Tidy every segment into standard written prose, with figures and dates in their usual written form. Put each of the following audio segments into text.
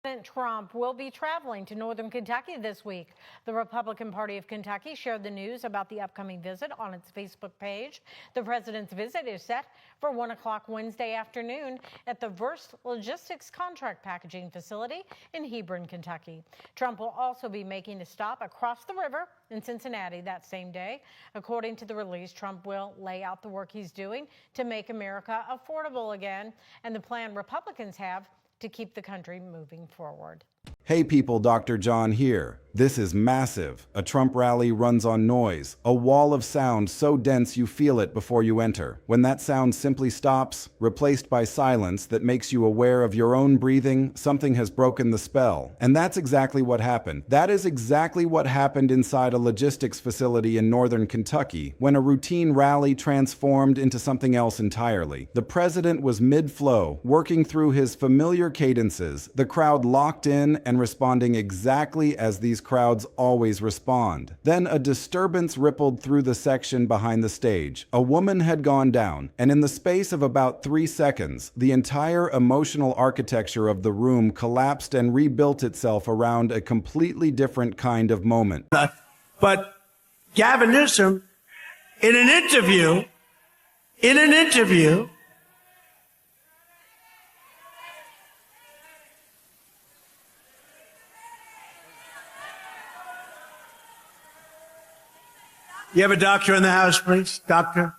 President Trump will be traveling to northern Kentucky this week. The Republican Party of Kentucky shared the news about the upcoming visit on its Facebook page. The president's visit is set for 1 o'clock Wednesday afternoon at the Verst Logistics Contract Packaging Facility in Hebron, Kentucky. Trump will also be making a stop across the river in Cincinnati that same day. According to the release, Trump will lay out the work he's doing to make America affordable again and the plan Republicans have to keep the country moving forward. Hey people, Dr. John here. This is massive. A Trump rally runs on noise, a wall of sound so dense you feel it before you enter. When that sound simply stops, replaced by silence that makes you aware of your own breathing, something has broken the spell. And that's exactly what happened. That is exactly what happened inside a logistics facility in northern Kentucky when a routine rally transformed into something else entirely. The president was mid-flow, working through his familiar cadences, the crowd locked in and responding exactly as these crowds always respond. Then a disturbance rippled through the section behind the stage. A woman had gone down, and in the space of about 3 seconds, the entire emotional architecture of the room collapsed and rebuilt itself around a completely different kind of moment. But Gavin Newsom, in an interview, you have a doctor in the house, please? Doctor?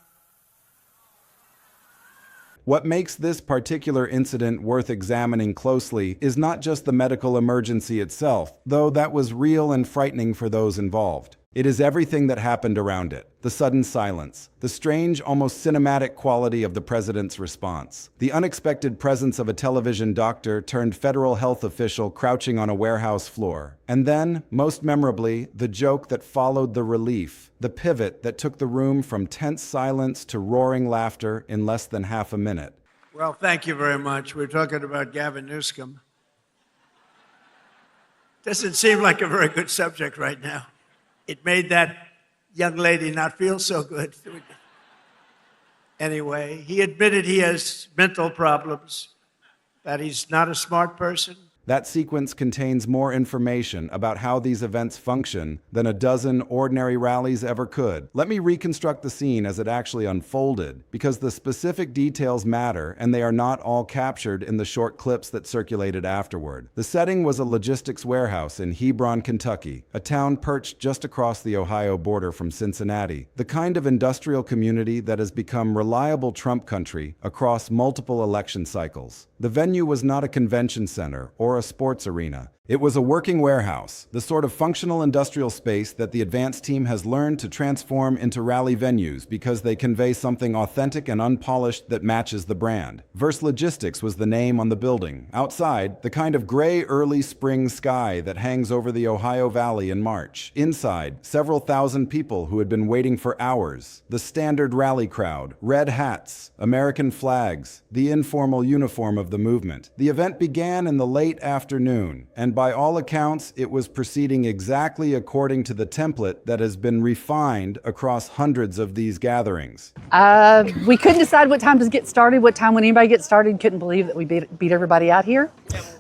What makes this particular incident worth examining closely is not just the medical emergency itself, though that was real and frightening for those involved. It is everything that happened around it. The sudden silence, the strange, almost cinematic quality of the president's response, the unexpected presence of a television doctor turned federal health official crouching on a warehouse floor, and then, most memorably, the joke that followed the relief, the pivot that took the room from tense silence to roaring laughter in less than half a minute. Well, thank you very much. We're talking about Gavin Newsom. Doesn't seem like a very good subject right now. It made that young lady not feel so good. Anyway, he admitted he has mental problems, that he's not a smart person. That sequence contains more information about how these events function than a dozen ordinary rallies ever could. Let me reconstruct the scene as it actually unfolded, because the specific details matter and they are not all captured in the short clips that circulated afterward. The setting was a logistics warehouse in Hebron, Kentucky, a town perched just across the Ohio border from Cincinnati, the kind of industrial community that has become reliable Trump country across multiple election cycles. The venue was not a convention center or a sports arena. It was a working warehouse, the sort of functional industrial space that the advance team has learned to transform into rally venues because they convey something authentic and unpolished that matches the brand. Verst Logistics was the name on the building. Outside, the kind of gray early spring sky that hangs over the Ohio Valley in March. Inside, several thousand people who had been waiting for hours. The standard rally crowd, red hats, American flags, the informal uniform of the movement. The event began in the late afternoon, and by all accounts, it was proceeding exactly according to the template that has been refined across hundreds of these gatherings. We couldn't decide what time to get started, what time would anybody get started. Couldn't believe that we beat everybody out here.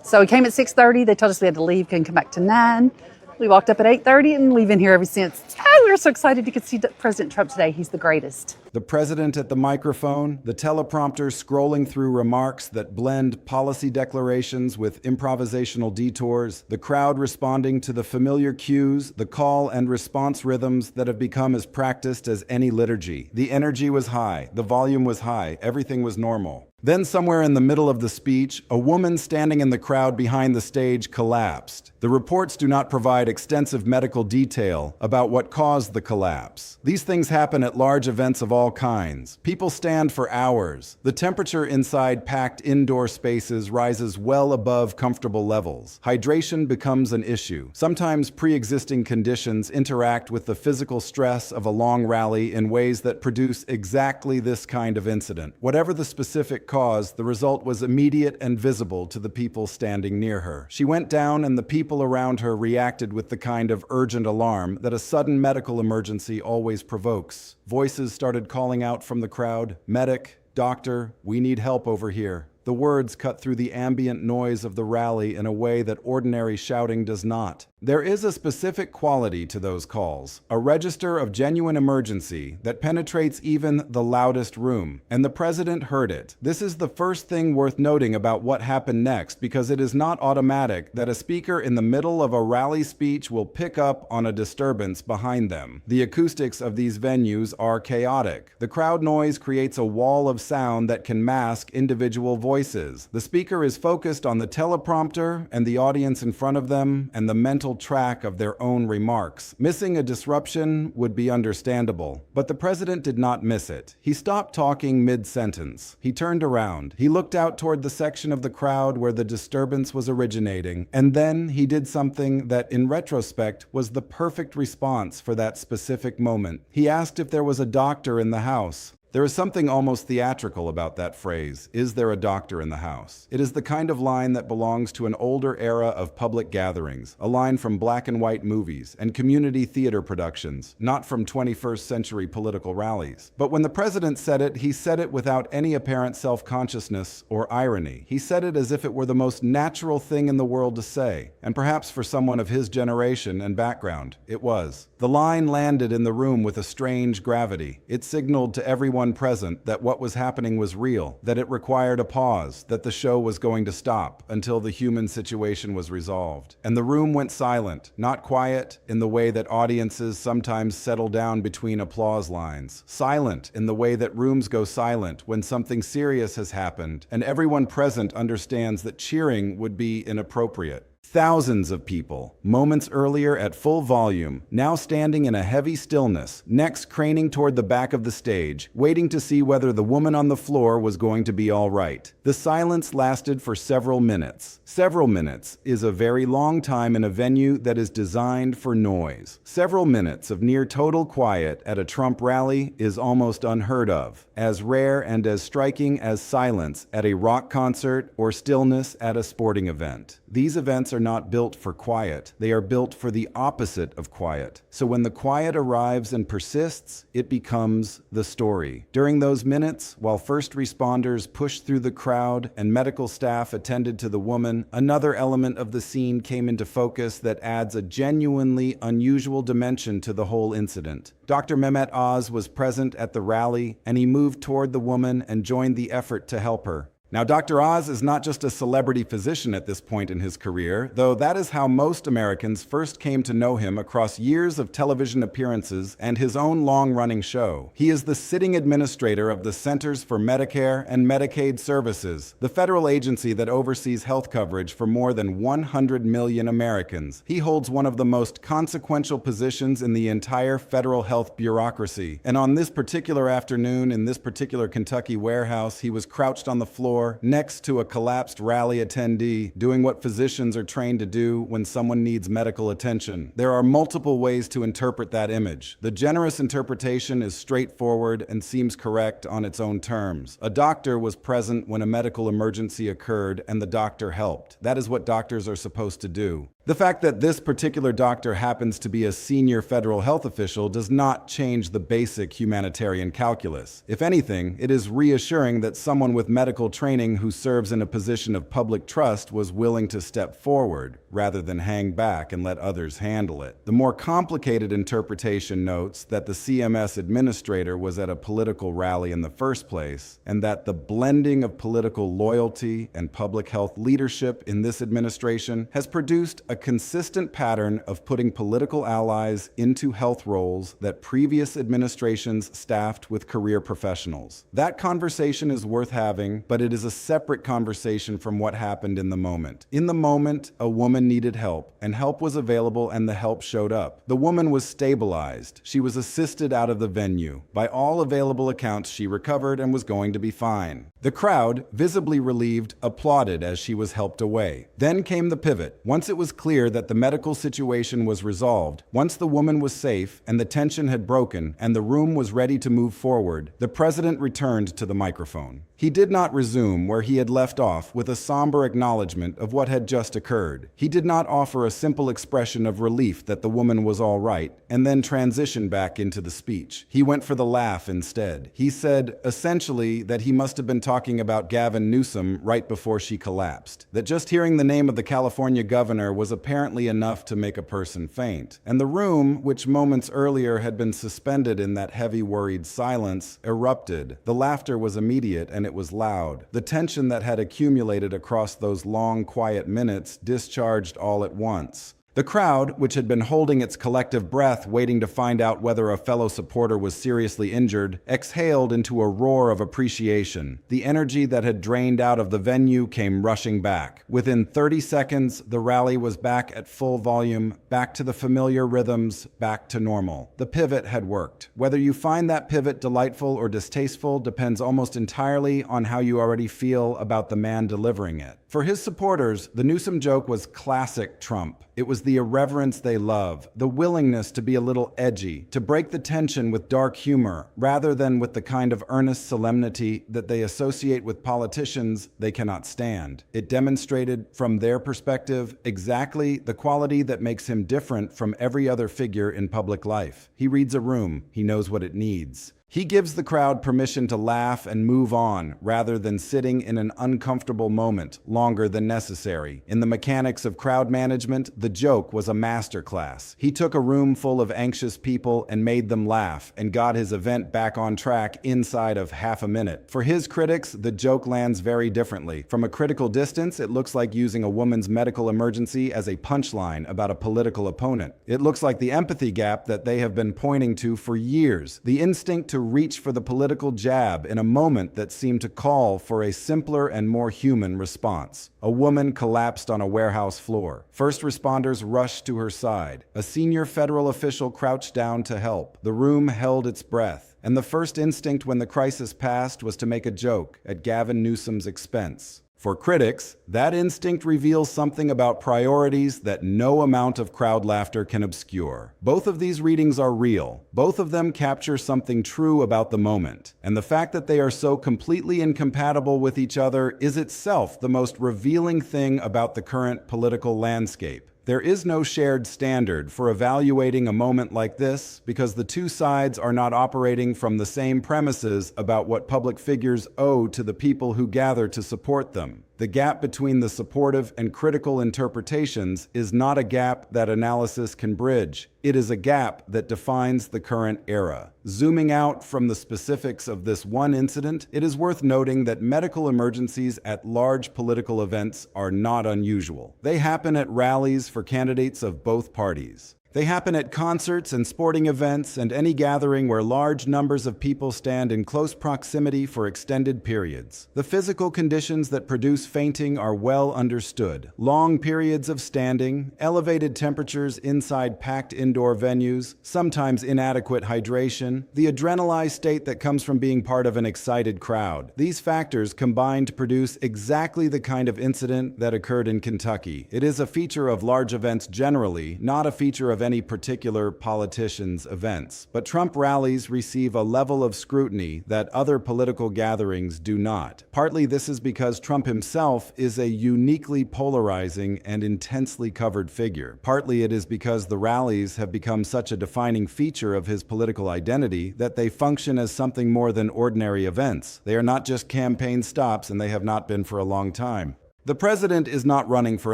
So we came at 6:30. They told us we had to leave, couldn't come back to 9. We walked up at 8:30 and we've been here ever since. We were so excited to see President Trump today. He's the greatest. The president at the microphone, the teleprompter scrolling through remarks that blend policy declarations with improvisational detours, the crowd responding to the familiar cues, the call and response rhythms that have become as practiced as any liturgy. The energy was high, the volume was high, everything was normal. Then somewhere in the middle of the speech, a woman standing in the crowd behind the stage collapsed. The reports do not provide extensive medical detail about what caused the collapse. These things happen at large events of all kinds. People stand for hours. The temperature inside packed indoor spaces rises well above comfortable levels. Hydration becomes an issue. Sometimes pre-existing conditions interact with the physical stress of a long rally in ways that produce exactly this kind of incident. Whatever the specific cause, the result was immediate and visible to the people standing near her. She went down and the people around her reacted with the kind of urgent alarm that a sudden medical emergency always provokes. Voices started calling out from the crowd, "Medic, doctor, we need help over here." The words cut through the ambient noise of the rally in a way that ordinary shouting does not. There is a specific quality to those calls, a register of genuine emergency that penetrates even the loudest room, and the president heard it. This is the first thing worth noting about what happened next, because it is not automatic that a speaker in the middle of a rally speech will pick up on a disturbance behind them. The acoustics of these venues are chaotic. The crowd noise creates a wall of sound that can mask individual voices. The speaker is focused on the teleprompter and the audience in front of them and the mental track of their own remarks. Missing a disruption would be understandable, but the president did not miss it. He stopped talking mid-sentence. He turned around. He looked out toward the section of the crowd where the disturbance was originating, and then he did something that, in retrospect, was the perfect response for that specific moment. He asked if there was a doctor in the house. There is something almost theatrical about that phrase, "Is there a doctor in the house?" It is the kind of line that belongs to an older era of public gatherings, a line from black and white movies and community theater productions, not from 21st century political rallies. But when the president said it, he said it without any apparent self-consciousness or irony. He said it as if it were the most natural thing in the world to say, and perhaps for someone of his generation and background, it was. The line landed in the room with a strange gravity. It signaled to everyone present that what was happening was real, that it required a pause, that the show was going to stop until the human situation was resolved. And the room went silent, not quiet in the way that audiences sometimes settle down between applause lines, silent in the way that rooms go silent when something serious has happened, and everyone present understands that cheering would be inappropriate. Thousands of people, moments earlier at full volume, now standing in a heavy stillness, necks craning toward the back of the stage, waiting to see whether the woman on the floor was going to be all right. The silence lasted for several minutes. Several minutes is a very long time in a venue that is designed for noise. Several minutes of near total quiet at a Trump rally is almost unheard of, as rare and as striking as silence at a rock concert or stillness at a sporting event. These events are not built for quiet. They are built for the opposite of quiet. So when the quiet arrives and persists, it becomes the story. During those minutes, while first responders pushed through the crowd and medical staff attended to the woman, another element of the scene came into focus that adds a genuinely unusual dimension to the whole incident. Dr. Mehmet Oz was present at the rally, and he moved toward the woman and joined the effort to help her. Now, Dr. Oz is not just a celebrity physician at this point in his career, though that is how most Americans first came to know him across years of television appearances and his own long-running show. He is the sitting administrator of the Centers for Medicare and Medicaid Services, the federal agency that oversees health coverage for more than 100 million Americans. He holds one of the most consequential positions in the entire federal health bureaucracy. And on this particular afternoon, in this particular Kentucky warehouse, he was crouched on the floor next to a collapsed rally attendee, doing what physicians are trained to do when someone needs medical attention. There are multiple ways to interpret that image. The generous interpretation is straightforward and seems correct on its own terms. A doctor was present when a medical emergency occurred, and the doctor helped. That is what doctors are supposed to do. The fact that this particular doctor happens to be a senior federal health official does not change the basic humanitarian calculus. If anything, it is reassuring that someone with medical training who serves in a position of public trust was willing to step forward, rather than hang back and let others handle it. The more complicated interpretation notes that the CMS administrator was at a political rally in the first place, and that the blending of political loyalty and public health leadership in this administration has produced a consistent pattern of putting political allies into health roles that previous administrations staffed with career professionals. That conversation is worth having, but it is a separate conversation from what happened in the moment. In the moment, a woman needed help, and help was available, and the help showed up. The woman was stabilized. She was assisted out of the venue. By all available accounts, she recovered and was going to be fine. The crowd, visibly relieved, applauded as she was helped away. Then came the pivot. Once it was clear that the medical situation was resolved, once the woman was safe and the tension had broken and the room was ready to move forward, the president returned to the microphone. He did not resume where he had left off with a somber acknowledgement of what had just occurred. He did not offer a simple expression of relief that the woman was all right, and then transition back into the speech. He went for the laugh instead. He said, essentially, that he must have been talking about Gavin Newsom right before she collapsed. That just hearing the name of the California governor was apparently enough to make a person faint. And the room, which moments earlier had been suspended in that heavy, worried silence, erupted. The laughter was immediate and it was loud. The tension that had accumulated across those long, quiet minutes discharged all at once. The crowd, which had been holding its collective breath waiting to find out whether a fellow supporter was seriously injured, exhaled into a roar of appreciation. The energy that had drained out of the venue came rushing back. Within 30 seconds, the rally was back at full volume, back to the familiar rhythms, back to normal. The pivot had worked. Whether you find that pivot delightful or distasteful depends almost entirely on how you already feel about the man delivering it. For his supporters, the Newsom joke was classic Trump. It was the irreverence they love, the willingness to be a little edgy, to break the tension with dark humor, rather than with the kind of earnest solemnity that they associate with politicians they cannot stand. It demonstrated, from their perspective, exactly the quality that makes him different from every other figure in public life. He reads a room. He knows what it needs. He gives the crowd permission to laugh and move on, rather than sitting in an uncomfortable moment longer than necessary. In the mechanics of crowd management, the joke was a masterclass. He took a room full of anxious people and made them laugh, and got his event back on track inside of half a minute. For his critics, the joke lands very differently. From a critical distance, it looks like using a woman's medical emergency as a punchline about a political opponent. It looks like the empathy gap that they have been pointing to for years, the instinct to reach for the political jab in a moment that seemed to call for a simpler and more human response. A woman collapsed on a warehouse floor. First responders rushed to her side. A senior federal official crouched down to help. The room held its breath. And the first instinct when the crisis passed was to make a joke at Gavin Newsom's expense. For critics, that instinct reveals something about priorities that no amount of crowd laughter can obscure. Both of these readings are real. Both of them capture something true about the moment. And the fact that they are so completely incompatible with each other is itself the most revealing thing about the current political landscape. There is no shared standard for evaluating a moment like this because the two sides are not operating from the same premises about what public figures owe to the people who gather to support them. The gap between the supportive and critical interpretations is not a gap that analysis can bridge. It is a gap that defines the current era. Zooming out from the specifics of this one incident, it is worth noting that medical emergencies at large political events are not unusual. They happen at rallies for candidates of both parties. They happen at concerts and sporting events and any gathering where large numbers of people stand in close proximity for extended periods. The physical conditions that produce fainting are well understood. Long periods of standing, elevated temperatures inside packed indoor venues, sometimes inadequate hydration, the adrenalized state that comes from being part of an excited crowd. These factors combine to produce exactly the kind of incident that occurred in Kentucky. It is a feature of large events generally, not a feature of any particular politician's events. But Trump rallies receive a level of scrutiny that other political gatherings do not. Partly this is because Trump himself is a uniquely polarizing and intensely covered figure. Partly it is because the rallies have become such a defining feature of his political identity that they function as something more than ordinary events. They are not just campaign stops, and they have not been for a long time. The president is not running for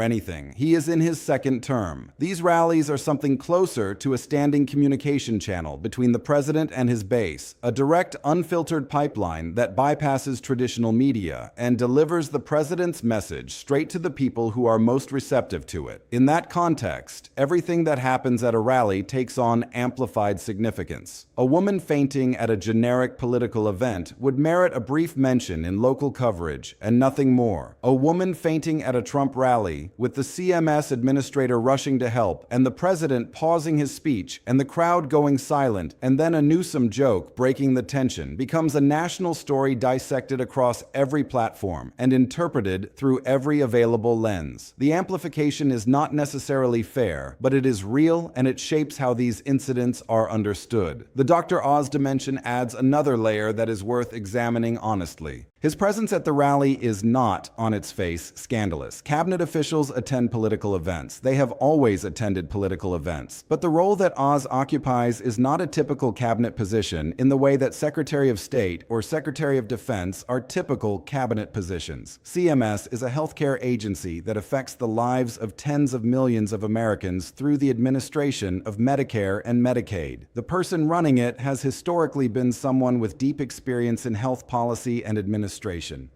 anything. He is in his second term. These rallies are something closer to a standing communication channel between the president and his base, a direct, unfiltered pipeline that bypasses traditional media and delivers the president's message straight to the people who are most receptive to it. In that context, everything that happens at a rally takes on amplified significance. A woman fainting at a generic political event would merit a brief mention in local coverage and nothing more. A woman fainting at a Trump rally, with the CMS administrator rushing to help, and the president pausing his speech, and the crowd going silent, and then a Newsom joke breaking the tension, becomes a national story dissected across every platform and interpreted through every available lens. The amplification is not necessarily fair, but it is real and it shapes how these incidents are understood. The Dr. Oz dimension adds another layer that is worth examining honestly. His presence at the rally is not, on its face, scandalous. Cabinet officials attend political events. They have always attended political events. But the role that Oz occupies is not a typical cabinet position in the way that Secretary of State or Secretary of Defense are typical cabinet positions. CMS is a healthcare agency that affects the lives of tens of millions of Americans through the administration of Medicare and Medicaid. The person running it has historically been someone with deep experience in health policy and administration.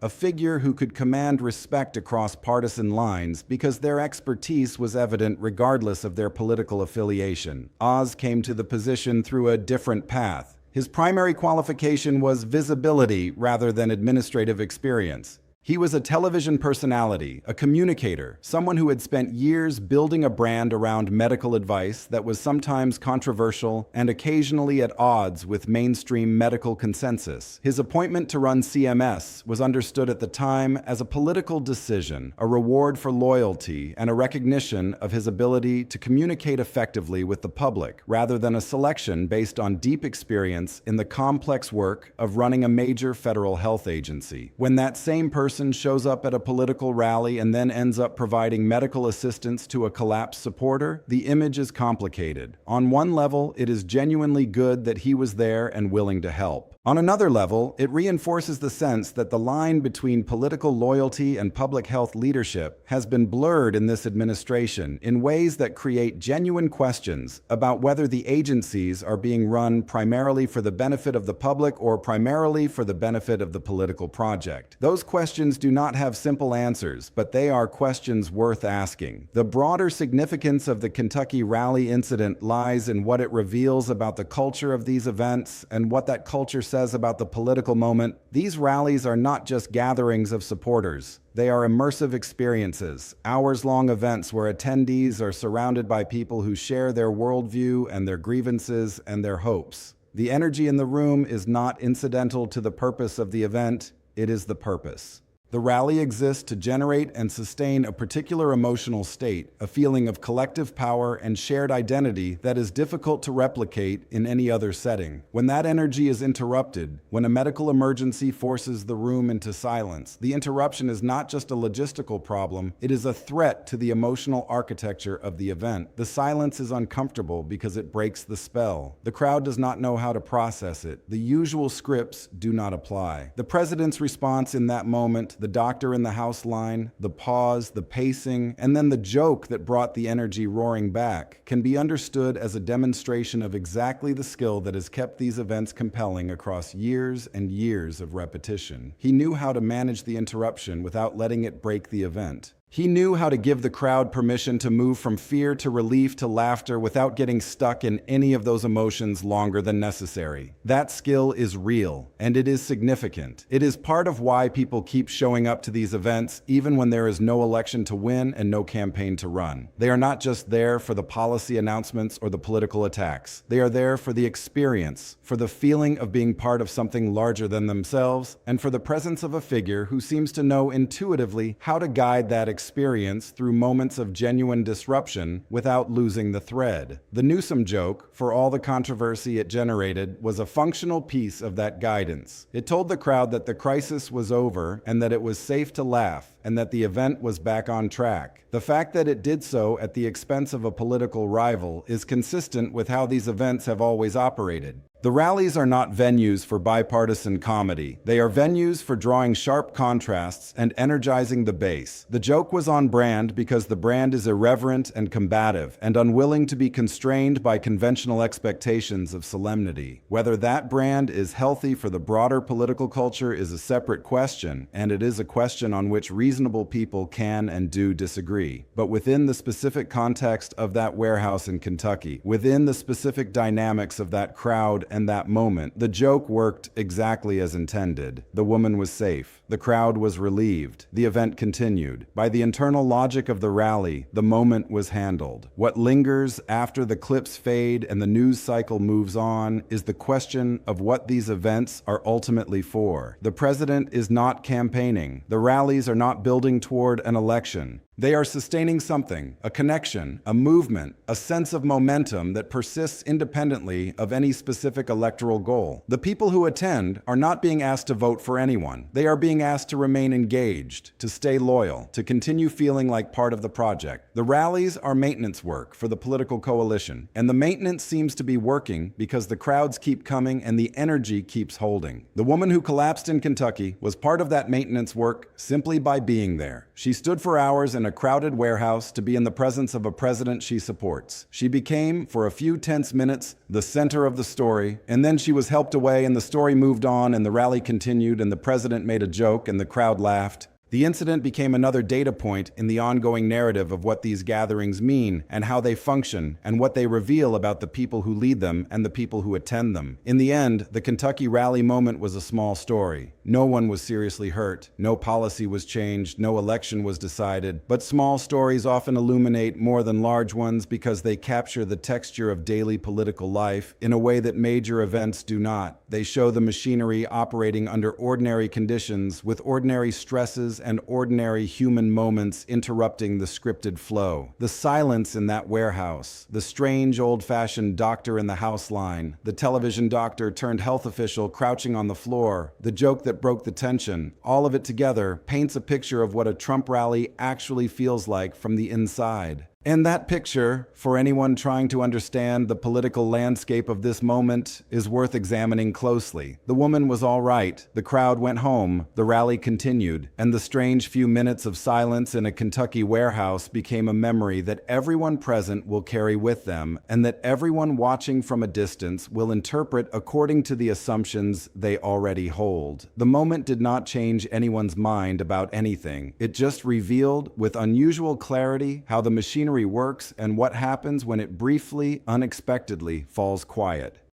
A figure who could command respect across partisan lines because their expertise was evident regardless of their political affiliation. Oz came to the position through a different path. His primary qualification was visibility rather than administrative experience. He was a television personality, a communicator, someone who had spent years building a brand around medical advice that was sometimes controversial and occasionally at odds with mainstream medical consensus. His appointment to run CMS was understood at the time as a political decision, a reward for loyalty, and a recognition of his ability to communicate effectively with the public, rather than a selection based on deep experience in the complex work of running a major federal health agency. When that same person shows up at a political rally and then ends up providing medical assistance to a collapsed supporter, the image is complicated. On one level, it is genuinely good that he was there and willing to help. On another level, it reinforces the sense that the line between political loyalty and public health leadership has been blurred in this administration in ways that create genuine questions about whether the agencies are being run primarily for the benefit of the public or primarily for the benefit of the political project. Those questions do not have simple answers, but they are questions worth asking. The broader significance of the Kentucky rally incident lies in what it reveals about the culture of these events and what that culture says about the political moment. These rallies are not just gatherings of supporters. They are immersive experiences, hours-long events where attendees are surrounded by people who share their worldview and their grievances and their hopes. The energy in the room is not incidental to the purpose of the event, it is the purpose. The rally exists to generate and sustain a particular emotional state, a feeling of collective power and shared identity that is difficult to replicate in any other setting. When that energy is interrupted, when a medical emergency forces the room into silence, the interruption is not just a logistical problem, it is a threat to the emotional architecture of the event. The silence is uncomfortable because it breaks the spell. The crowd does not know how to process it. The usual scripts do not apply. The president's response in that moment, the doctor in the house line, the pause, the pacing, and then the joke that brought the energy roaring back can be understood as a demonstration of exactly the skill that has kept these events compelling across years and years of repetition. He knew how to manage the interruption without letting it break the event. He knew how to give the crowd permission to move from fear to relief to laughter without getting stuck in any of those emotions longer than necessary. That skill is real, and it is significant. It is part of why people keep showing up to these events even when there is no election to win and no campaign to run. They are not just there for the policy announcements or the political attacks. They are there for the experience, for the feeling of being part of something larger than themselves, and for the presence of a figure who seems to know intuitively how to guide that experience through moments of genuine disruption without losing the thread. The Newsom joke, for all the controversy it generated, was a functional piece of that guidance. It told the crowd that the crisis was over and that it was safe to laugh and that the event was back on track. The fact that it did so at the expense of a political rival is consistent with how these events have always operated. The rallies are not venues for bipartisan comedy. They are venues for drawing sharp contrasts and energizing the base. The joke was on brand because the brand is irreverent and combative and unwilling to be constrained by conventional expectations of solemnity. Whether that brand is healthy for the broader political culture is a separate question, and it is a question on which reasonable people can and do disagree. But within the specific context of that warehouse in Kentucky, within the specific dynamics of that crowd and that moment, the joke worked exactly as intended. The woman was safe. The crowd was relieved. The event continued. By the internal logic of the rally, the moment was handled. What lingers after the clips fade and the news cycle moves on is the question of what these events are ultimately for. The president is not campaigning. The rallies are not building toward an election. They are sustaining something, a connection, a movement, a sense of momentum that persists independently of any specific electoral goal. The people who attend are not being asked to vote for anyone. They are being asked to remain engaged, to stay loyal, to continue feeling like part of the project. The rallies are maintenance work for the political coalition, and the maintenance seems to be working because the crowds keep coming and the energy keeps holding. The woman who collapsed in Kentucky was part of that maintenance work simply by being there. She stood for hours in a crowded warehouse to be in the presence of a president she supports. She became, for a few tense minutes, the center of the story, and then she was helped away and the story moved on and the rally continued and the president made a joke and the crowd laughed. The incident became another data point in the ongoing narrative of what these gatherings mean and how they function and what they reveal about the people who lead them and the people who attend them. In the end, the Kentucky rally moment was a small story. No one was seriously hurt, no policy was changed, no election was decided, but small stories often illuminate more than large ones because they capture the texture of daily political life in a way that major events do not. They show the machinery operating under ordinary conditions with ordinary stresses and ordinary human moments interrupting the scripted flow. The silence in that warehouse, the strange old-fashioned doctor in the house line, the television doctor turned health official crouching on the floor, the joke that broke the tension, all of it together paints a picture of what a Trump rally actually feels like from the inside. And that picture, for anyone trying to understand the political landscape of this moment, is worth examining closely. The woman was all right. The crowd went home. The rally continued. And the strange few minutes of silence in a Kentucky warehouse became a memory that everyone present will carry with them and that everyone watching from a distance will interpret according to the assumptions they already hold. The moment did not change anyone's mind about anything. It just revealed with unusual clarity how the machinery works and what happens when it briefly, unexpectedly falls quiet.